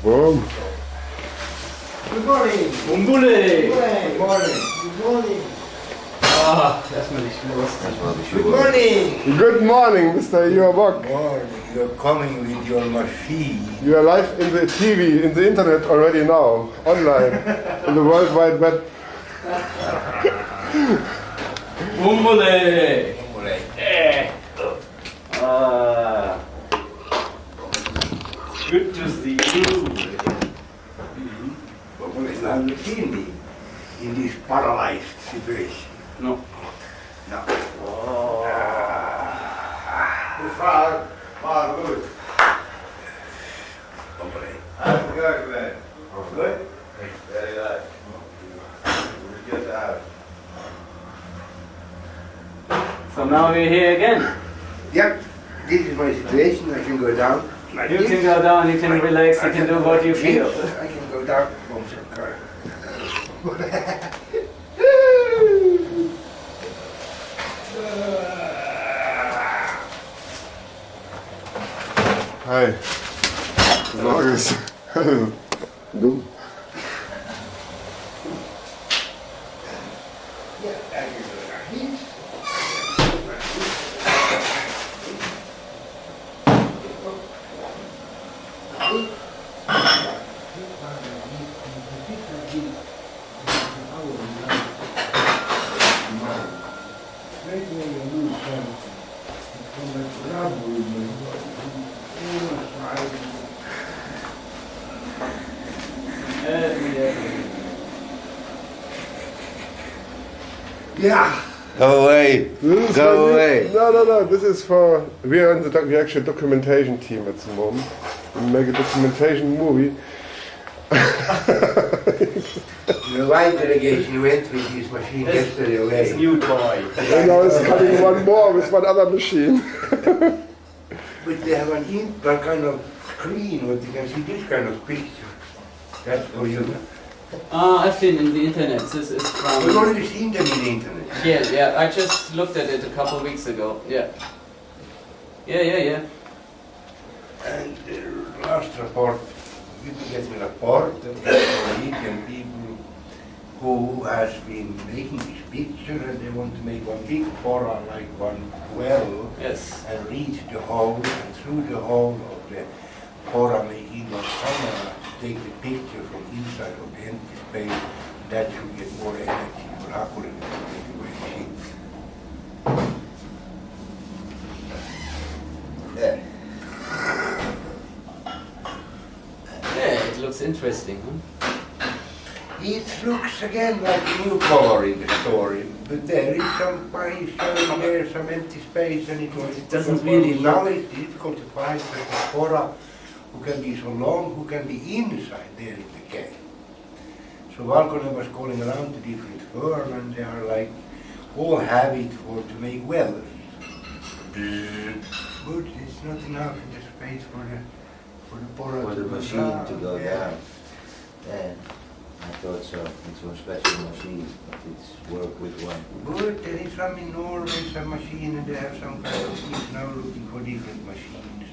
Boom. Good morning. Bumbule! Good morning. Good morning. Ah, erstmal die Schuhe. Good morning. Good morning, Mr. Iorbock. Morning. You're coming with your machine. You are live in the TV, in the internet already now, online, in the World Wide Web. Bumbule! Bumbule. Ah. Good to see you. Bumbule is not in this paralyzed situation. No. No. Oh. Far good. Bumbule. I'm good, man. Good? Very nice. Good to have. So now we're here again. Yep. This is my situation. I can go down. Like You this. can go down, you can relax, you can do what you feel. I can go down. Boom, some car. Hi. Morgens. Du? Yeah. Go away. Go away. No. This is for we are in the we are actually a documentation team at the moment. We make a documentation movie. The white delegation went with this machine yesterday away. It's a new toy. And now it's coming one more with one other machine. But they have one kind of screen where you can see this kind of picture. That's for you. I've seen in the internet. This is from. We've already seen them in the internet. Yeah. I just looked at it a couple of weeks ago. Yeah. And the last report, we will get a report of Norwegian people who has been making this picture and they want to make one big fora like one well Yes. and reach the hole and through the hole of the fora making one camera to take the picture from inside of the empty space. That should get more energy for accurate machine. Yeah. Yeah, it looks interesting, huh? It looks again like a new color in the story, but there is some place showing there, some empty space, and it doesn't really now look. it's difficult to find a fora who can be so long, who can be inside there in the cave. So Valkonen was calling around to different firms, and they are like all have it for to make wells. But it's not enough in the space for the pora For the to go machine down. to go Yeah. down. Yeah, I thought so. It's a special machine, but it's work with one. But there is some in Norway, some machine, and they have some kind of, he's now looking for different machines.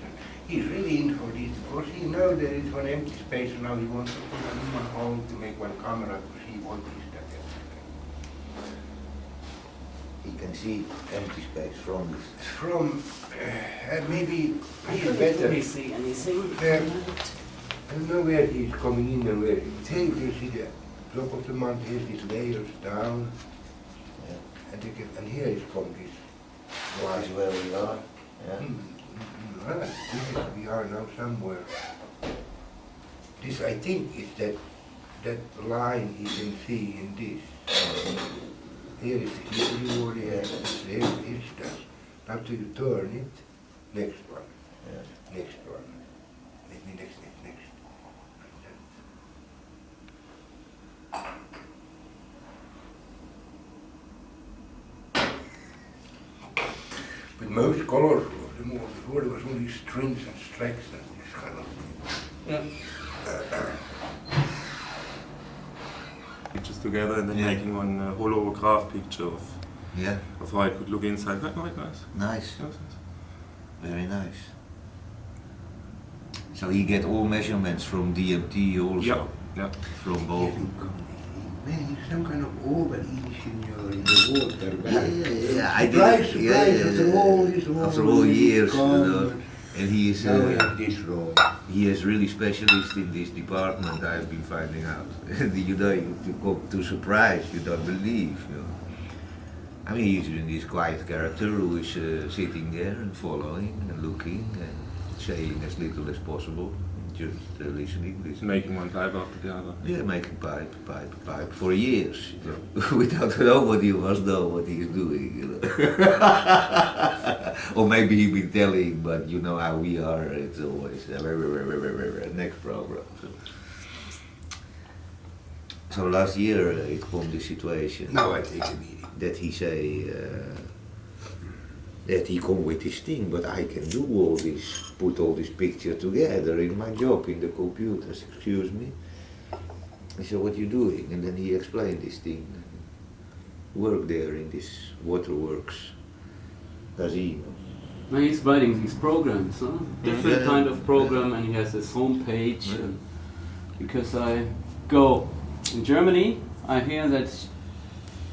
He's really in for this, because he knows there is one empty space, and now he wants to put a human home to make one camera to see what is that empty space. He can see empty space from this. From, maybe he's Let better. me see anything. I don't know where he's coming in and where. Hey, you see the top of the mountain, here's these layers down, Yeah. and here is from this. That is where we are. Yeah. Right, we are now somewhere. This, I think, is that line you can see in this. Here is you already have there is that. Now to you turn it, next one, Yeah. next one, maybe next. Like that. But most colorful of them all before there was only strings and strings and this kind of thing. Yeah. Pictures together and then Yeah. making one holograph picture of Yeah. how I could look inside. Quite nice. Nice. Yes, yes. Very nice. So he get all measurements from DMT also, Yeah, yeah. from both. Man, he's some kind of over-engineer in the water. Yeah, I Surprise, did. surprise, after all this After all years, you know, comments. and he is Now we have this role. he is really specialist in this department. I've been finding out. You know, you come to surprise, you don't believe. You know. I mean, he's in this quiet character who is sitting there and following and looking and saying as little as possible, just listening. Making one pipe after the other. Yeah, making pipe for years, you know, without nobody must know what he's doing, you know. Or maybe he's been telling, but you know how we are, it's always next program. So last year it came this situation Now I take a meeting. that he say that he come with this thing, but I can do all this, put all this picture together in my job in the computers, excuse me. I said, what you doing? And then he explained this thing. Work there in this waterworks casino. Now he's writing these programs, huh? Different Yeah. kind of program, and he has his home page. Yeah. And because I go in Germany, I hear that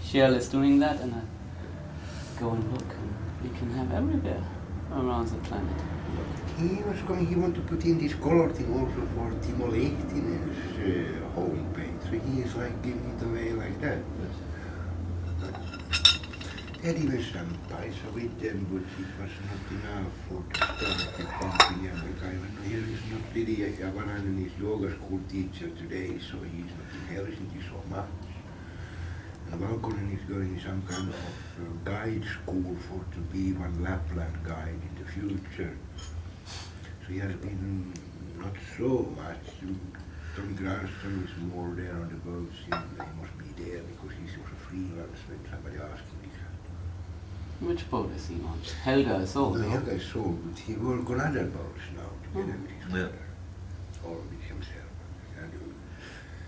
Shell is doing that, and I go and look. And you can have everywhere around the planet. He want to put in this color thing also for Timo Lehtinen's homepage. So he is like giving it away like that. They had even some paisa with them, but it was not enough for the start the company. And the guy went, here is not really Javanainen is yoga school teacher today, so he is not in Helsinki so much. And Valkonen is going in some kind of guide school for to be one Lapland guide in the future. So he has been not so much. Tommy Granström is more there on the boats. He must be there because he's also freelance when somebody asks him. Which boat is he on? Helga is old. No, no? Helga is sold, but he works on other boats now together with his Yeah. mother. Or with himself. And,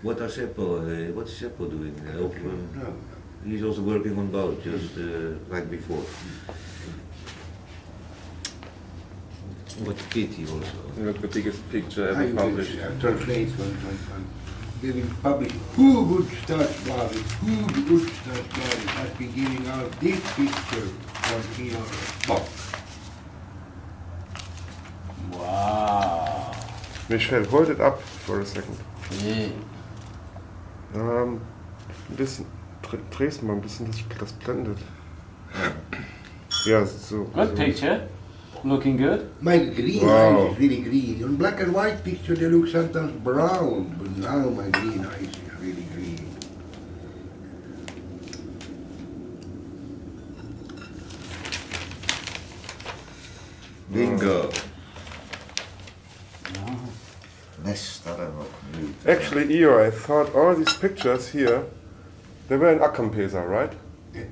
What is Seppo doing? no. He's also working on boat, just like before. What a pity also. Look, the biggest picture I ever will published. translate one. They will publish who would start Bali, who would start Bali has been giving out this picture from here. Bob. Wow. Michel, hold it up for a second. Yeah. Ein bisschen, dreh's mal ein bisschen, das blendet. Ja, so. Good so. picture. Looking good. My green Wow. eyes is really green. On black and white picture they look sometimes brown, but now my green eyes is really green. Bingo! Mästaren och nu. Actually, Io, I thought all these pictures here, they were in Akampesa, right? Yeah.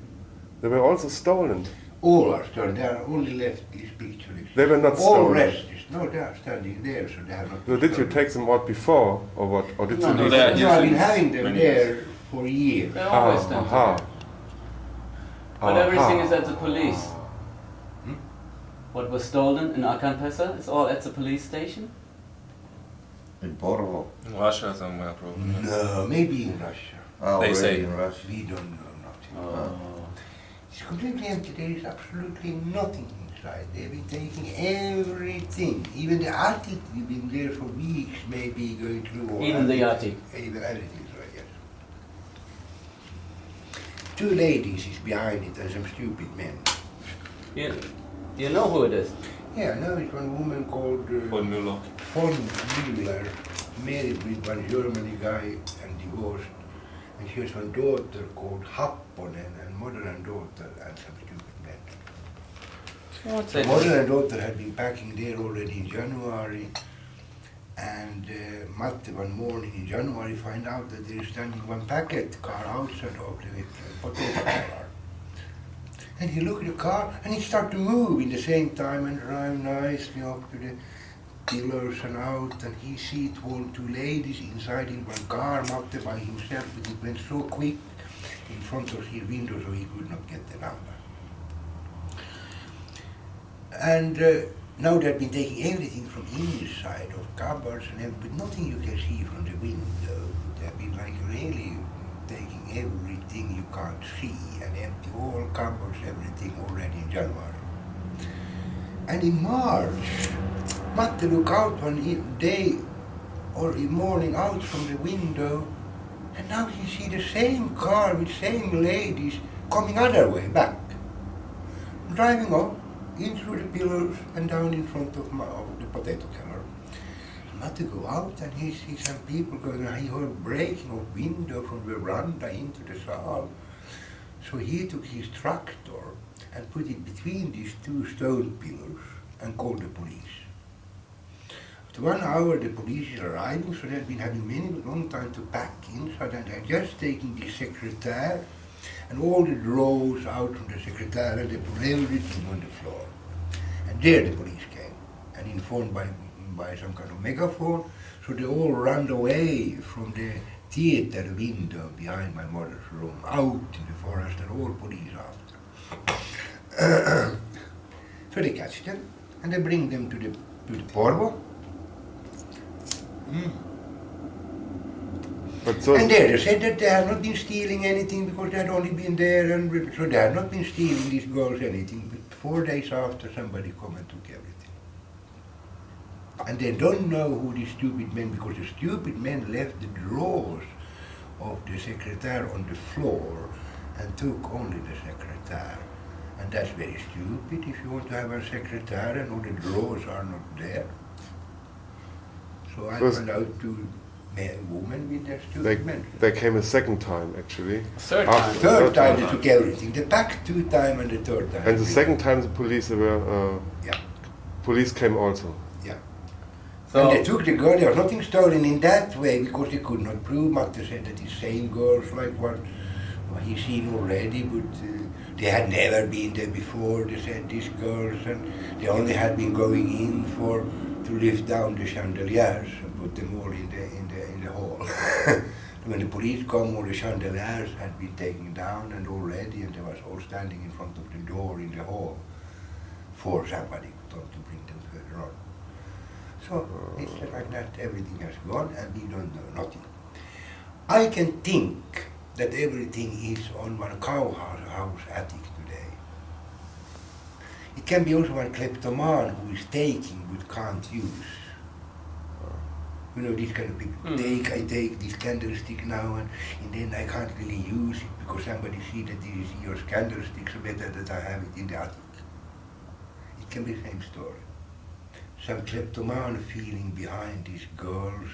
They were also stolen. All are stolen. They are only left this picture. They were not All stolen. rest is no, they are standing there, so they are not. So did you take them out before, or what? Or did No, you no, leave they are them? No, I've been Yes, having them many there years. for years. They always stand aha. there. But everything is at the police. Hmm? What was stolen in Akampesa is all at the police station. In Porvo. In Russia somewhere, probably. No, maybe in Russia. Oh, They already say. in Russia. We don't know nothing. Oh. It's completely empty. There is absolutely nothing inside. They've been taking everything. Even the attic, we've been there for weeks, maybe going through all Even the attic. Even everything, right, yes. Two ladies is behind it and some stupid men. You know who it is? Yeah, I know it's one woman called Von Müller. von Müller, married with one German guy and divorced. And she has one daughter called Happonen, and mother and daughter and some stupid men. What's The it? mother and daughter had been packing there already in January, and Matte one morning in January find out that there is standing one packet car outside of the potato car. And he looked at the car and he started to move in the same time and drive nicely up to the pillars and out, and he see two ladies inside in one car, Matte by himself, but it went so quick in front of his window so he could not get the number. And Now they've been taking everything from inside of cupboards and everything, but nothing you can see from the window. They've been like really taking everything you can't see and empty all cupboards, everything already in January. And in March, Matte look out one day or in morning out from the window, and now he see the same car with same ladies coming other way back, driving up in through the pillars and down in front of the potato cellar. Matte go out and he sees some people going, he heard breaking of window from the veranda into the saal. So he took his tractor and put it between these two stone pillars and called the police. After 1 hour the police is arriving, so they've been having many long time to pack inside, and they're just taking the secretaire and all the drawers out from the secretaire, and they put everything on the floor. And there the police came and informed by some kind of megaphone, so they all ran away from the theater window behind my mother's room, out in the forest, and all police after. So they catch them and they bring them to the Porvo. But so And there they said that they had not been stealing anything because they had only been there, and so they had not been stealing these girls anything. But 4 days after, somebody come and took everything. And they don't know who these stupid men, because the stupid men left the drawers of the secretaire on the floor and took only the secretaire. And that's very stupid if you want to have a secretaire and all the drawers are not there. So I found out two women with their stupid men. they came a second time actually. Third After- time. Third time they took everything. They packed 2 times and the third time. And the second time the police were Yeah. police came also. So, And they took the girl. There was nothing stolen in that way because they could not prove. Matte said that the same girls like what he's seen already, but they had never been there before. They said these girls, and they only had been going in to lift down the chandeliers and put them all in the hall. When the police come, all the chandeliers had been taken down and already, and they was all standing in front of the door in the hall for somebody to bring them further on. So it's like that, everything has gone and we don't know nothing. I can think that everything is on one cowhouse attic today. It can be also one kleptoman who is taking but can't use. You know, these kind of people. I take this candlestick now and then I can't really use it because somebody see that this is your candlestick, so better that I have it in the attic. It can be the same story. Some kleptoman feeling behind these girls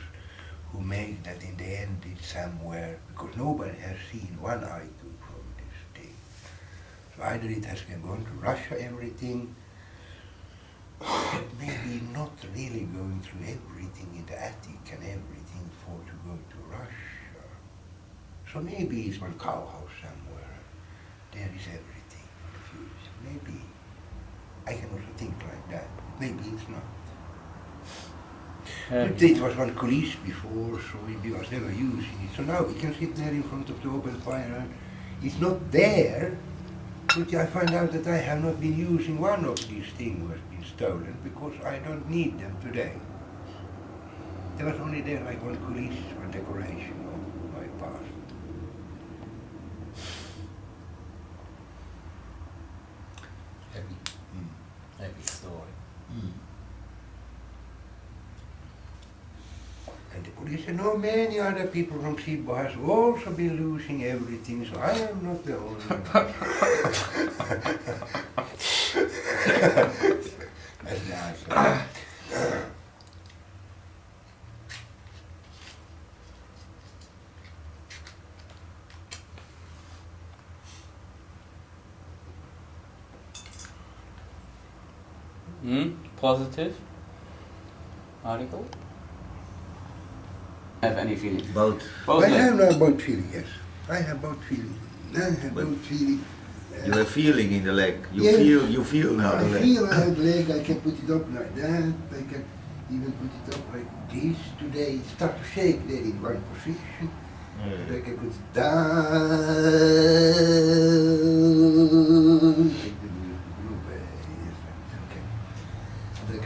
who make that in the end it's somewhere, because nobody has seen one item from this thing. So either it has gone to Russia, everything, but maybe not really going through everything in the attic and everything for to go to Russia. So maybe it's one cowhouse somewhere. There is everything for the future. Maybe. I can also think like that. Maybe it's not. But it was one coulisse before, so we was never using it. So now we can sit there in front of the open fire and it's not there, but I find out that I have not been using one of these things was been stolen because I don't need them today. There was only there like one coulisse, one decoration of my past. Heavy story. And the police said, no, many other people from Sibbo has also been losing everything, so I am not the only one. That's nice. Positive article? Have any feelings? Both. Both I legs. have no boat feeling, yes. I have boat feeling. I have But- boat feeling. You have feeling in the leg. Yes. You feel now the I leg. feel I have leg, I can put it up like that, I can even put it up like this. Today it starts to shake there in one position. And I can put it down. Like the blue way, yes, okay. And I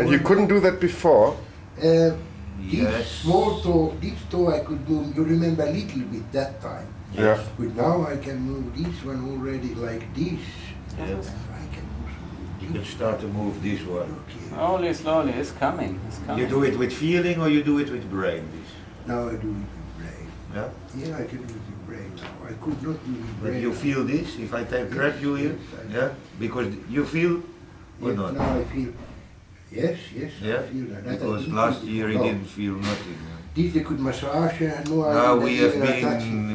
And you couldn't do that before? This Yes. small toe, this toe I could move, you remember a little bit that time. Yeah. But now I can move this one already like this. Yes. I can also You can start to move this one. Okay. Slowly, slowly, it's coming. It's coming. You do it with feeling or you do it with brain? This. Now I do it with brain. Yeah. Yeah, I can do it with brain now. I could not do it with But brain. you feel this? If I grab you here, yeah, because you feel or Yes, not? now I feel. Yes, yes, Yeah. I feel that. Because I last feel year he no. didn't feel nothing. This they could massage and no, Now I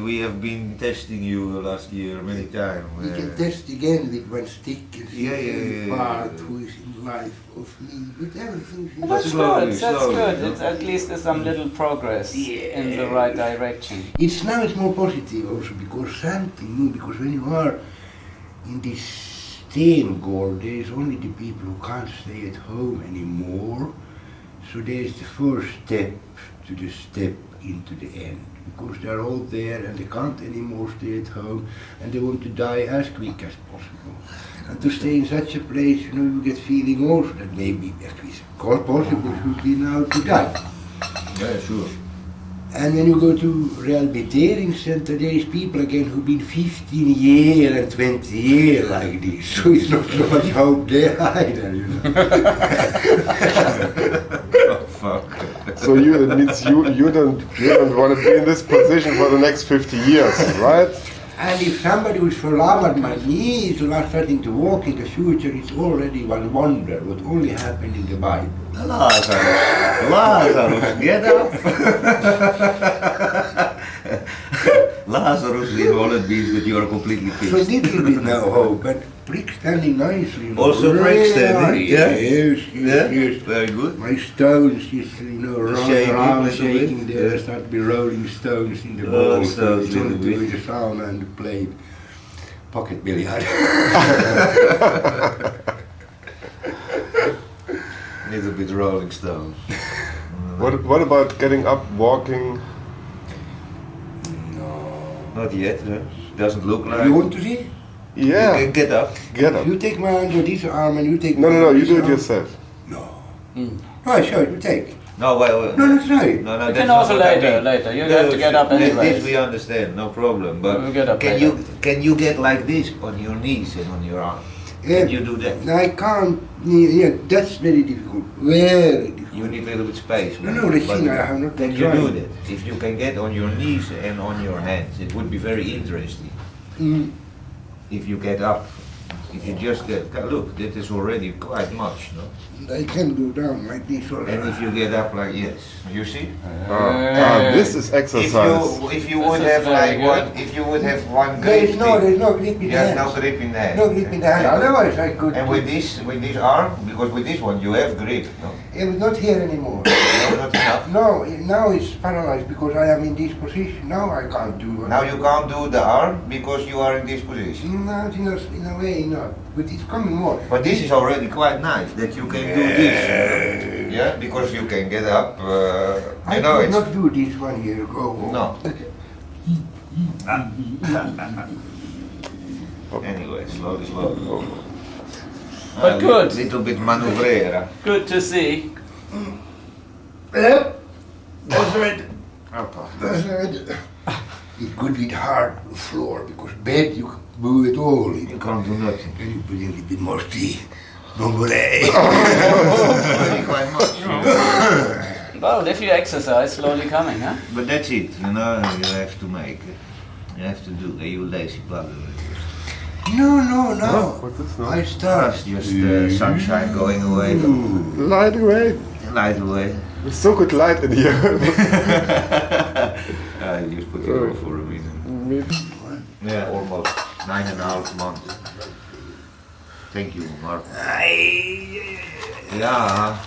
we have been testing you last year many times. We can test again with one stick and see Yeah, yeah, every yeah, yeah, part yeah. who is in life of me. But everything is Well, that's slowly, good. That's slowly, good. no? It's at least there's some little progress in the right direction. It's now it's more positive also because something new, because when you are in this Stengård, there is only the people who can't stay at home anymore. So there is the first step to the step into the end. Because they are all there and they can't anymore stay at home and they want to die as quick as possible. And to stay in such a place, you know, you get feeling also that maybe as quick as possible should be now to die. Yeah, sure. And when you go to rehabilitating center, there is people again who've been 15 years and 20 years like this. So it's not so much hope there either, you know. Oh, fuck. So it means you don't want to be in this position for the next 50 years, right? And if somebody who's verlamd my knee is not starting to walk in the future, it's already one wonder what only happened in the Bible. Lazarus, get up! Lazarus in Holland means that you are completely So pissed. little bit now hope, but Brick standing nicely. You know. Also Brick standing, yeah? Yes, yes, Yeah, yes. very good. My stones is, you know, rolling Shaking around, a little shaking bit, there, yeah. start to be rolling stones in the Rolling ball. stones It's in only the to wind. the sauna and play pocket billiard. Little bit Rolling Stones. What about getting up, walking? Not yet, no? Doesn't look like. You want to see? You Yeah, can get up. get up. You take my under this arm and you take No, my no, no, under you this do it arm. yourself. No. Mm. No, I show you take. No, well, No, that's right. no, You that's can not also what I later, mean. later. You have to get up This anyways. we understand, no problem. But We'll get up can later. you get like this on your knees and on your arm? Can you do that? I can't. Yeah, that's very difficult. Very difficult. You need a little bit space. No, no, the but thing I have not Can been you do trying. that? If you can get on your knees and on your hands, it would be very interesting. Mm. If you get up, if you just get, look, that is already quite much, no? I can go down like this or And if you get up like yes, you see? This is exercise. If you This would is have very like good. one, if you would have one There's grip, there's no grip in the there's hands. no grip in the hand. No grip in the hand. Otherwise I could. And with this arm, because with this one you have grip, no? It was not here anymore. No, not enough. No, now it's paralyzed because I am in this position. Now I can't do it. Now you can't do the arm because you are in this position. No, in a way not. But it's coming more. But this is already quite nice that you can do this. Yeah, because you can get up. I You know, could it's not do this 1 year ago. no. Anyway, slowly, slowly. But good. Little bit manoeuvreren. Good to see. Yep. That's right. That's right. It's good with hard floor because bed you can move it all. You can't do nothing. Then you put in a little bit more tea. Bombole. Already quite much. Well, if you exercise, slowly coming, huh? But that's it, you know, you have to make it. You have to do it. You lazy bugger. No. What's this now? I start. That's just sunshine going away. Light away. Light away. It's so good light in here. I just put it on for a reason. Yeah, almost 9.5 months. Thank you, Mark. Yeah.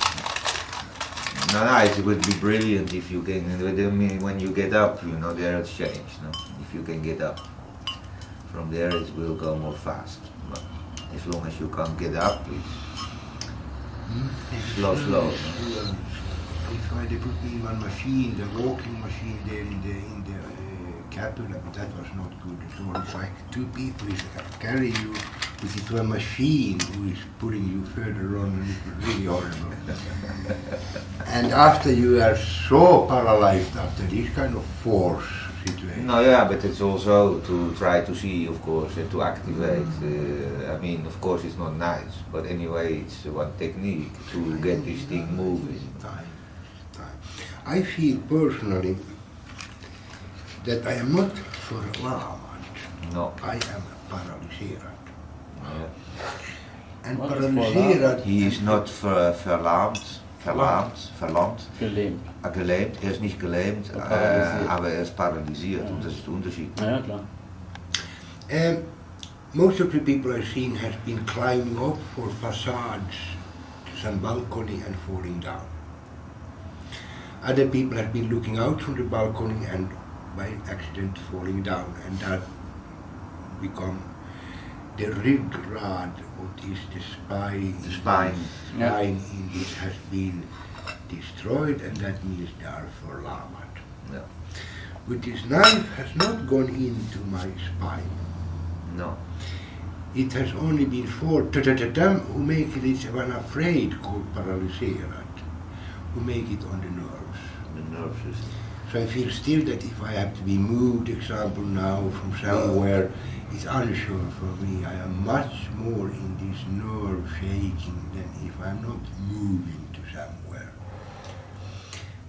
No, it would be brilliant if you can. I mean, when you get up, you know, there it's changed. No? If you can get up, from there it will go more fast. But as long as you can't get up, it's slow. No? That's why they put me in one machine, the walking machine there in the capsule, but that was not good at all. It's like two people is carry you If it were a machine who is pulling you further on, it was really horrible. And after you are so paralyzed after this kind of force situation. No, yeah, but it's also to try to see, of course, and to activate. I mean, of course, it's not nice, but anyway, it's one technique to get this thing moving. Time. I feel personally that I am not förlamad. No. I am paralyserad. Yeah. And What is paralyserad. He is not verlamd. Gelähmt. Gelähmt, er ist nicht gelähmt, Paralysiert. aber er ist paralysiert und das ist der Unterschied. Ja, klar. Most of the people I've seen has been climbing up for facades to some balcony and falling down. Other people have been looking out from the balcony and by accident falling down, and that become the ryggrad of this, the spine. The spine. Spine in this has been destroyed, and that means they are förlamad. Yeah. But this knife has not gone into my spine. No. It has only been for them who make it when afraid called paralyserad, who make it on the nerves. The nerve system. So I feel still that if I have to be moved, example now, from somewhere, it's unsure for me. I am much more in this nerve shaking than if I'm not moving to somewhere.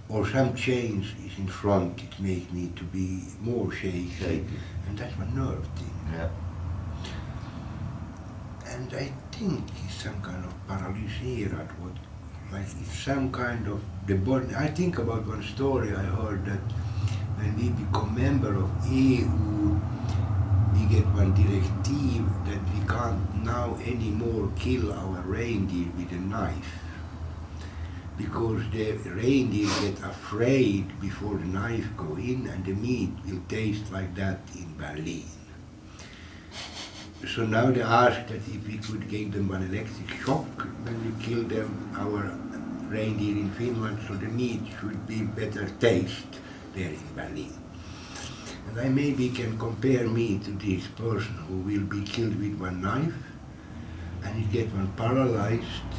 Or some change is in front, it makes me to be more shaky. And that's my nerve thing. Yeah. And I think it's some kind of paralyserad, like it's some kind of the body. I think about one story I heard that when we become member of EU, we get one directive that we can't now anymore kill our reindeer with a knife, because the reindeer get afraid before the knife go in, and the meat will taste like that in Berlin. So now they asked that if we could give them an electric shock when we kill them, our reindeer in Finland, so the meat should be better taste there in Berlin. And I maybe can compare me to this person who will be killed with one knife, and he get one paralyzed,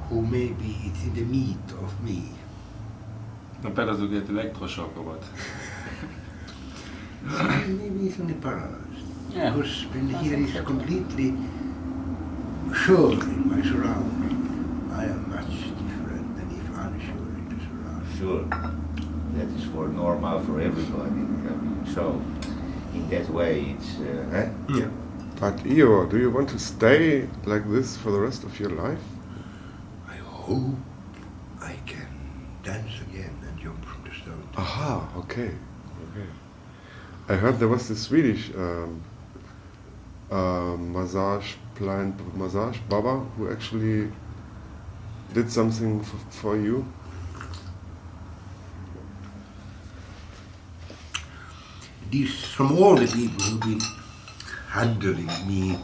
who maybe it's in the meat of me. No better to get electroshock or what? Maybe it's only paralyzed. Yeah. Because when here is completely sure in my surrounding, I am much different than if unsure in the surrounding. Sure. That is for normal for everybody. I mean, so, in that way, it's. Yeah. But Io, do you want to stay like this for the rest of your life? I hope I can dance again and jump from the stone. Aha, okay. I heard there was this Swedish massage Baba who actually did something for you. This, from all the people who've been handling me,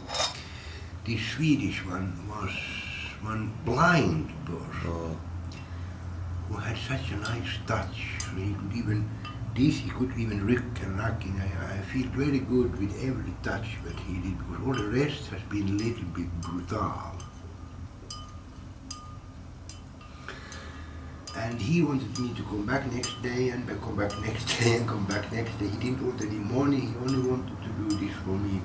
the Swedish one was one blind person who had such a nice touch. He could even rick and rocking. I feel very good with every touch that he did, because all the rest has been a little bit brutal. And he wanted me to come back next day and come back next day and come back next day. He didn't want any money, he only wanted to do this for me.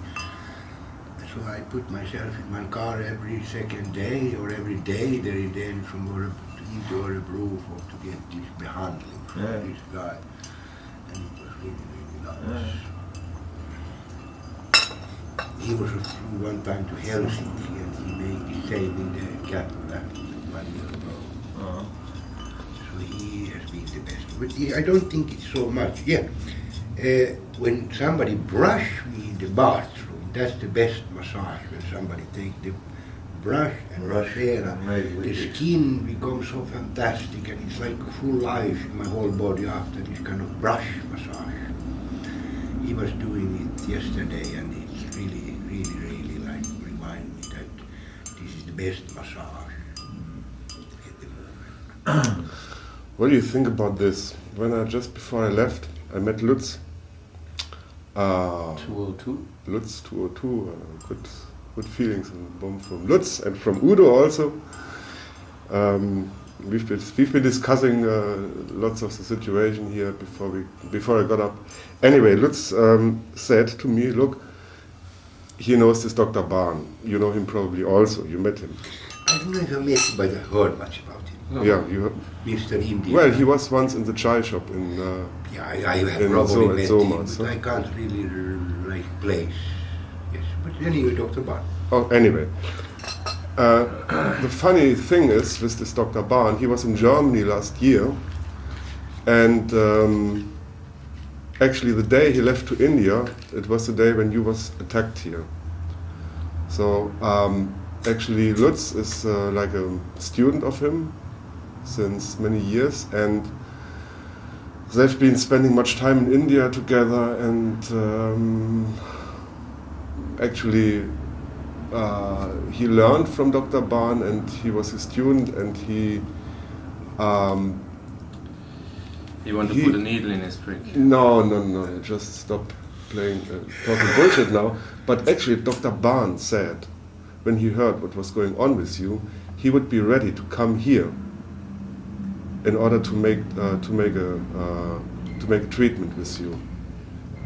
So I put myself in my car every second day or every day there and then from into Örebro to get this behandling from this guy. And it was really, really nice. He was one time to Helsinki and he made the same in the capital 1 year ago. So he has been the best. But I don't think it's so much. Yeah, when somebody brush me in the bathroom, that's the best massage. When somebody take the brush and mascara, the skin becomes so fantastic, and it's like full life in my whole body after this kind of brush massage. He was doing it yesterday, and it's really, really, really like remind me that this is the best massage at the moment. What do you think about this? Just before I left, I met Lutz. 202? Lutz 202, good good feelings from Lutz and from Udo also. We've been discussing lots of the situation here before I got up. Anyway, Lutz said to me, look, he knows this Dr. Bahn. You know him probably also. You met him. I don't know if I met him, but I heard much about him. No. Yeah, you. Mr. India. Well, he was once in the chai shop in. Yeah, I have in probably met Soma, him, so. but I can't really place. Yes, but anyway, Dr. Bahn. Oh, anyway. The funny thing is with this Dr. Bahn, he was in Germany last year, and actually the day he left to India, it was the day when you was attacked here. So actually Lutz is like a student of him since many years, and they've been spending much time in India together, and actually he learned from Dr. Bahn, and he was a student, and he want to put a needle in his prick. no, just stop playing, talking bullshit now. But actually Dr. Bahn said, when he heard what was going on with you, he would be ready to come here in order to make a treatment with you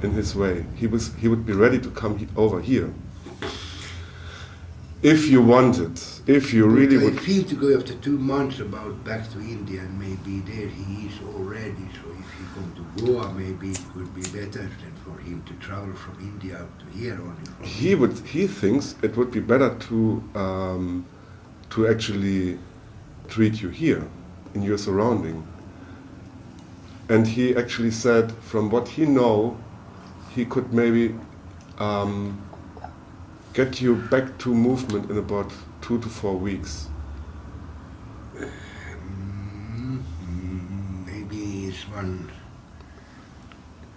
in his way. He would be ready to come over here. If you wanted, if you really I would. feel to go after 2 months about back to India, and maybe there he is already. So if he come to Goa, maybe it could be better than for him to travel from India up to here only. He thinks it would be better to actually treat you here in your surrounding. And he actually said, from what he know, he could maybe get you back to movement in about 2 to 4 weeks. Maybe it's one.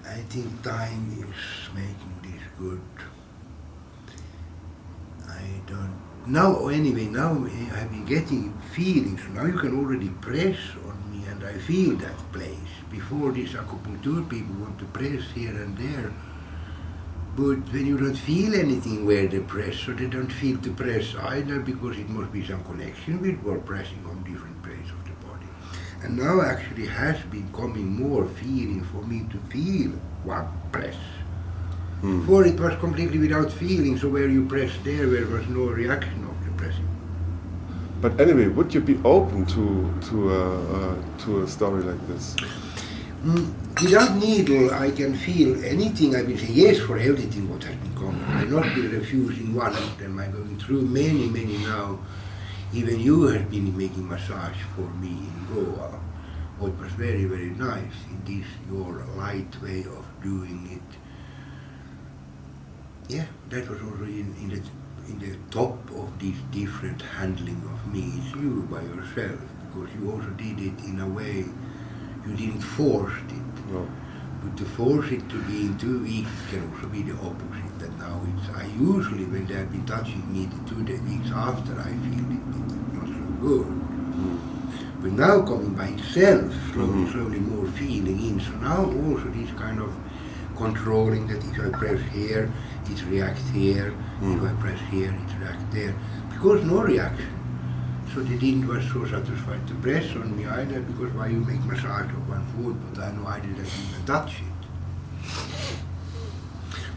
I think time is making this good. I don't. Now, anyway, now I've been getting feelings. Now you can already press on me, and I feel that place. Before these acupuncture people want to press here and there. But when you don't feel anything where they press, so they don't feel to press either, because it must be some connection with or pressing on different places of the body. And now actually has been coming more feeling for me to feel one press. Before it was completely without feeling, so where you press there was no reaction of the pressing. But anyway, would you be open to a story like this? Without needle, I can feel anything. I will say yes for everything what has been coming. I'm not be refusing one of them. I'm going through many now. Even you have been making massage for me in Goa, what was very nice in this your light way of doing it. Yeah, that was also in the top of this different handling of me. It's you by yourself, because you also did it in a way. You didn't force it. No. But to force it to be in 2 weeks can also be the opposite. That now I usually, when they have been touching me the 2 weeks after, I feel it's not so good. But now coming by itself, slowly more feeling in. So now also this kind of controlling that if I press here, it reacts here. If I press here, it reacts there. Because no reaction. So they didn't was so satisfied to press on me either, because why you make massage of one foot, but I know I didn't even touch it.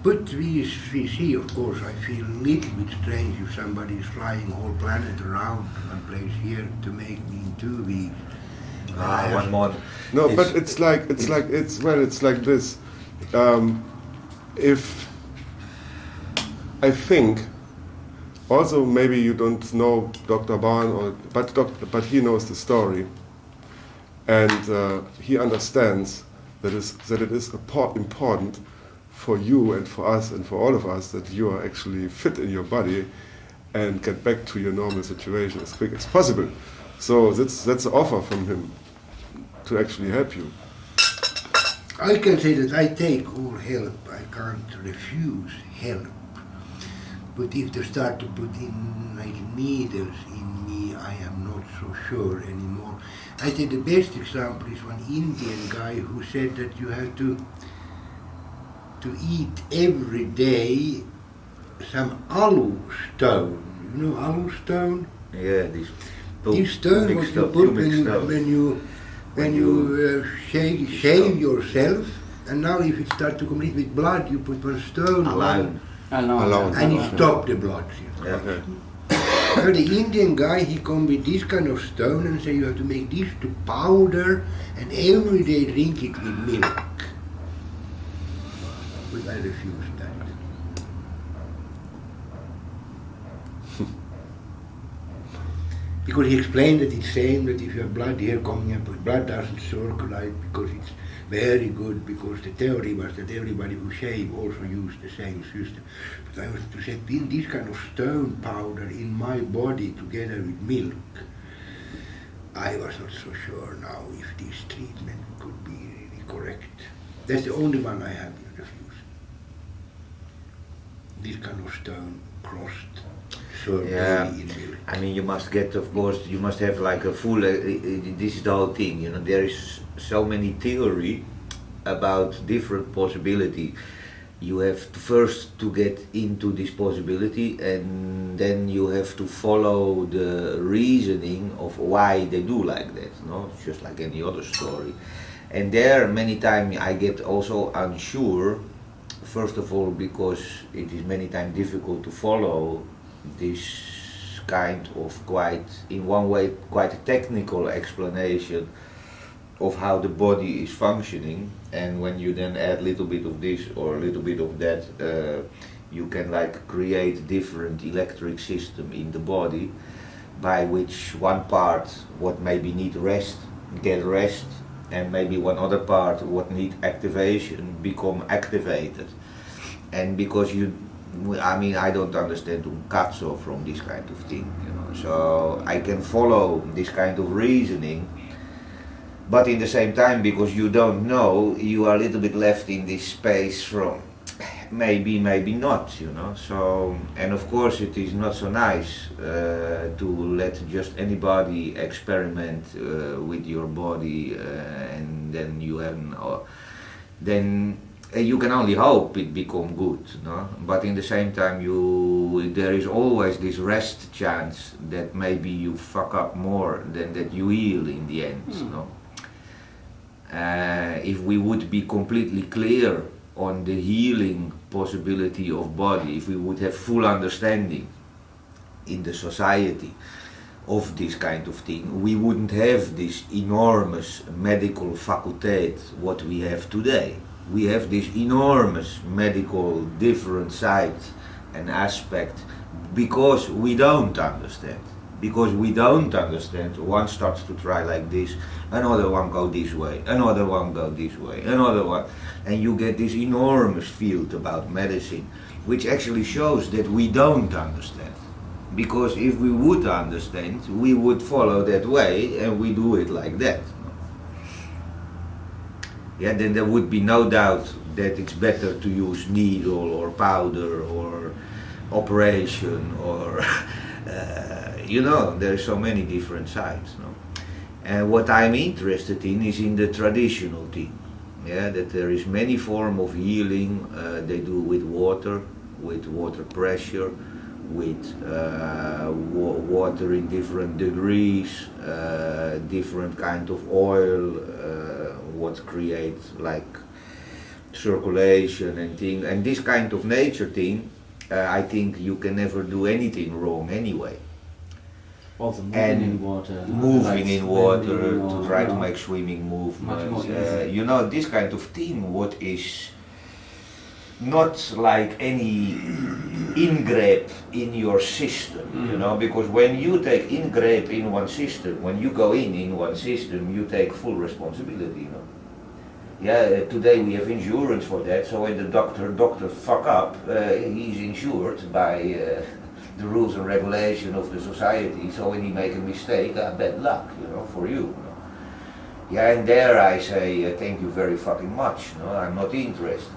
But we see, of course, I feel a little bit strange if somebody is flying the whole planet around one place here to make me in 2 weeks. 1 month. No, but it's like this. If I think, also maybe you don't know Dr. Bahn, but he knows the story, and he understands that it is important for you and for us and for all of us that you are actually fit in your body and get back to your normal situation as quick as possible. So that's an offer from him to actually help you. I can say that I take all help. I can't refuse help. But if they start to put in like needles in me, I am not so sure anymore. I think the best example is one Indian guy who said that you have to eat every day some alu stone. You know alu stone? Yeah, this This stone what you put when you shave yourself, and now if it starts to complete with blood, you put one stone Alone. Alone. and it stops the blood. Yeah. Okay. Now the Indian guy, he come with this kind of stone and say you have to make this to powder and every day drink it with milk. But I refuse that. Because he explained that it's same that if you have blood here coming up, but blood doesn't circulate because it's very good, because the theory was that everybody who shave also used the same system. But I was to set in this kind of stone powder in my body together with milk. I was not so sure now if this treatment could be really correct. That's the only one I have refused. This kind of stone crossed surgery Yeah. in milk. I mean, you must get, of course, you must have like a full, this is the whole thing, you know, there is so many theory about different possibility. You have to first to get into this possibility, and then you have to follow the reasoning of why they do like that, no? It's just like any other story. And there many times I get also unsure, first of all because it is many times difficult to follow this kind of quite, in one way, quite technical explanation of how the body is functioning, and when you then add a little bit of this or a little bit of that, you can like create different electric system in the body by which one part what maybe need rest, get rest, and maybe one other part what need activation become activated. And because you, I mean, I don't understand Katso from this kind of thing, you know, so I can follow this kind of reasoning, but in the same time, because you don't know, you are a little bit left in this space from maybe, maybe not, you know, so, and of course it is not so nice to let just anybody experiment with your body and then you have, then you can only hope it become good, no? But in the same time, there is always this rest chance that maybe you fuck up more than that you heal in the end, no? If we would be completely clear on the healing possibility of body, if we would have full understanding in the society of this kind of thing, we wouldn't have this enormous medical facultate what we have today. We have this enormous medical different side and aspect because we don't understand. Because we don't understand, one starts to try like this, another one go this way, another one go this way, another one, and you get this enormous field about medicine, which actually shows that we don't understand. Because if we would understand, we would follow that way and we do it like that. Yeah, then there would be no doubt that it's better to use needle or powder or operation or you know, there are so many different sides. No? And what I'm interested in is in the traditional thing. Yeah, that there is many form of healing they do with water pressure, with water in different degrees, different kind of oil, what creates like circulation and thing, and this kind of nature thing, I think you can never do anything wrong anyway. Also moving And in water. moving like in water swimming to or, try to you know, make swimming movements, Much more easy. you know, this kind of thing, what is not like any ingrape in your system, you know, because when you take ingrape in one system, when you go in one system, you take full responsibility, you know. Yeah, today we have insurance for that, so when the doctor fuck up, he's insured by the rules and regulation of the society, so when he make a mistake, bad luck, you know, for you. You know? Yeah, and there I say, thank you very fucking much, no, I'm not interested.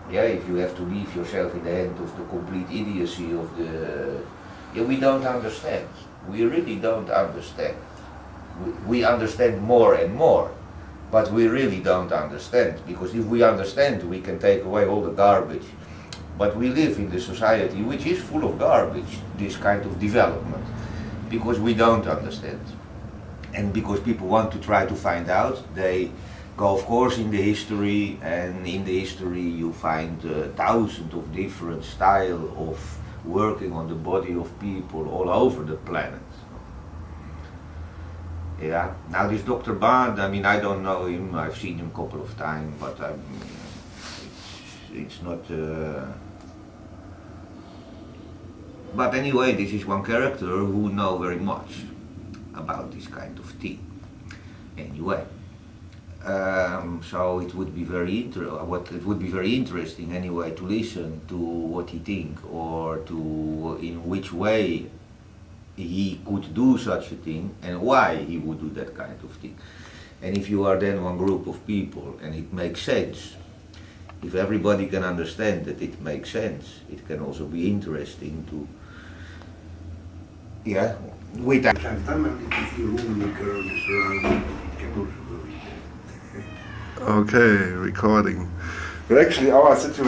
Yeah, if you have to leave yourself in the hand of the complete idiocy of the... Yeah, we don't understand. We really don't understand. We understand more and more, but we really don't understand, because if we understand, we can take away all the garbage But we live in the society which is full of garbage, this kind of development, because we don't understand. And because people want to try to find out, they go, of course, in the history, and in the history you find thousands of different styles of working on the body of people all over the planet. Yeah. Now this Dr. Bard, I mean, I don't know him. I've seen him a couple of times, but it's not. But anyway, this is one character who know very much about this kind of thing. Anyway, so it would be very interesting anyway to listen to what he think, or to in which way he could do such a thing and why he would do that kind of thing. And if you are then one group of people and it makes sense, if everybody can understand that it makes sense, it can also be interesting to, yeah, with that. Okay, recording. But actually, our situation.